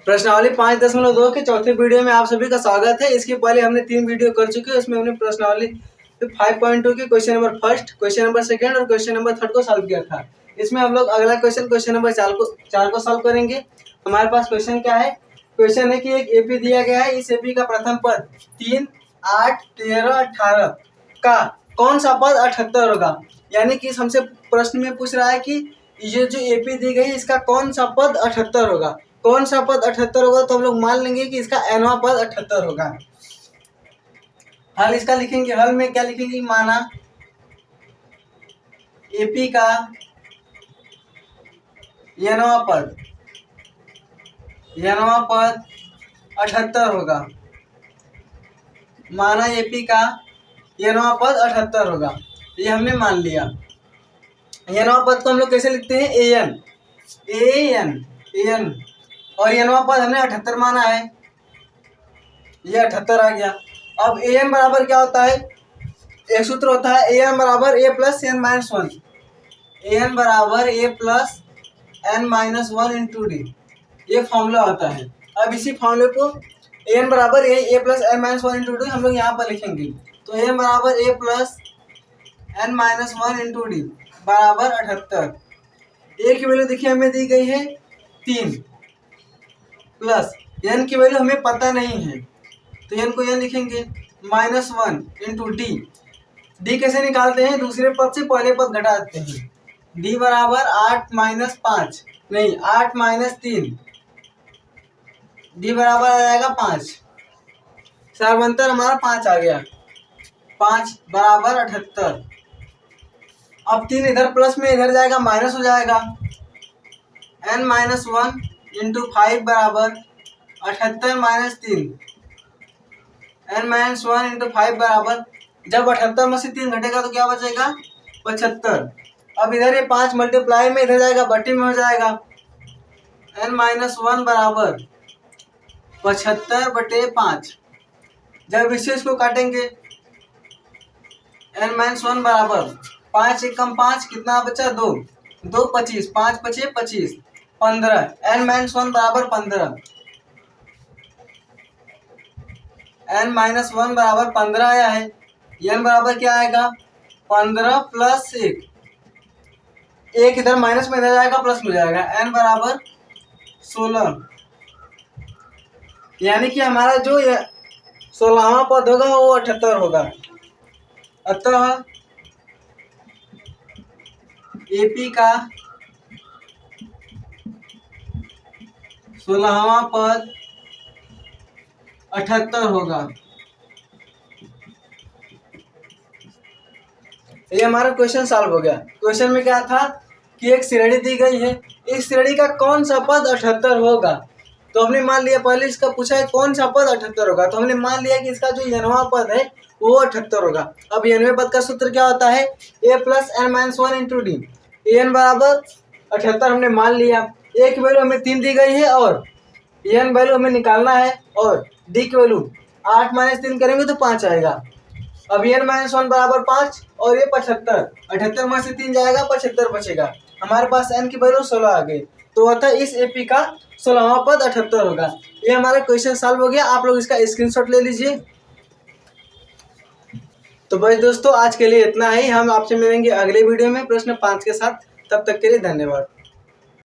प्रश्नावली 5.2 के चौथे वीडियो में आप सभी का स्वागत है। इसके पहले हमने 3 वीडियो कर चुके हैं। उसमें हमने प्रश्नावली 5.2 के question number first, question number second और क्वेश्चन नंबर थर्ड को सॉल्व किया था। इसमें हम लोग अगला क्वेश्चन नंबर 4 को सॉल्व करेंगे। हमारे पास क्वेश्चन क्या है? क्वेश्चन है कि एक एपी दिया गया है। इस एपी का प्रथम पद 3, 8, 13, 18 का कौन सा पद 78 होगा। यानी कि हमसे प्रश्न में पूछ रहा है कि ये जो एपी दी गई इसका कौन सा पद 78 होगा। कौन सा पद 78 होगा तो हम लोग मान लेंगे कि इसका nवां पद 78 होगा। हल इसका लिखेंगे। हल में क्या लिखेंगे? माना एपी का nवां पद 78 होगा। माना एपी का nवां पद 78 होगा। ये हमने मान लिया। nवां पद को हम लोग कैसे लिखते हैं? an और nवां पद हमने 78 माना है। ये 78 आ गया। अब an बराबर क्या होता है? एक सूत्र होता है an बराबर a plus n minus 1। an बराबर a plus n minus 1 into D. ये फॉर्मूला होता है। अब इसी फॉर्मूले को an बराबर a plus n minus 1 into D हम लोग यहाँ पर लिखेंगे। तो an बराबर a plus n minus 1 into D बराबर 78। a की वैल्यू देखिए हमें दी गई है 3 प्लस n की वैल्यू हमें पता नहीं है, तो n को n लिखेंगे माइनस 1 इंटू डी। डी कैसे निकालते हैं? दूसरे पद से पहले पद घटा देते हैं। डी बराबर 8 माइनस 5 नहीं 8 माइनस 3। डी बराबर आ जाएगा 5। सार्वंतर हमारा 5 आ गया। 5 बराबर 78। अब 3 इधर प्लस में इधर जाएगा माइनस हो जाएगा। n माइनस 1 इंटू 5 बराबर 78 माइनस 3। n माइनस 1 इंटू 5 बराबर, जब 78 में से 3 घटेगा तो क्या बचेगा? 75। अब इधर ये 5 मल्टीप्लाई में इधर जाएगा बट्टी में हो जाएगा। n माइनस 1 बराबर 75/5। जब इसको काटेंगे n माइनस 1 बराबर 5 एकम 5 कितना बचा? 2 2 25 5 पचे 25 15। n माइनस 1 बराबर 15। n माइनस 1 बराबर 15 आया है। n बराबर क्या आएगा? 15 प्लस 1। एक इधर माइनस में इधर जाएगा प्लस में जाएगा। n बराबर 16। यानी कि हमारा जो 16वां पद होगा वो 78 होगा। अतः एपी का 16वां पद 78 होगा। ये हमारा क्वेश्चन सॉल्व हो गया। क्वेश्चन में क्या था कि एक श्रेणी दी गई है। इस श्रेणी का कौन सा पद 78 होगा। तो हमने मान लिया, पहले इसका पूछा है कौन सा पद 78 होगा, तो हमने मान लिया कि इसका जो nवां पद है वो 78 होगा। अब nवें पद का सूत्र क्या होता है? a plus n minus 1 into D. an बराबर 78 हमने मान लिया। a की वैल्यू हमें 3 दी गई है और n वैल्यू हमें निकालना है और d की वैल्यू 8 माइनस 3 करेंगे तो 5 आएगा। अब n माइनस 1 बराबर 5 और ये 75। 78 में से 3 जाएगा 75 बचेगा। हमारे पास n की वैल्यू 16 आ गई। तो अतः इस एपी का 16वां पद 78 होगा। ये हमारा क्वेश्चन सॉल्व हो गया। आप लोग इसका स्क्रीनशॉट ले लीजिए। तो बस दोस्तों आज के लिए इतना ही। हम आपसे मिलेंगे अगले वीडियो में प्रश्न 5 के साथ। तब तक के लिए धन्यवाद।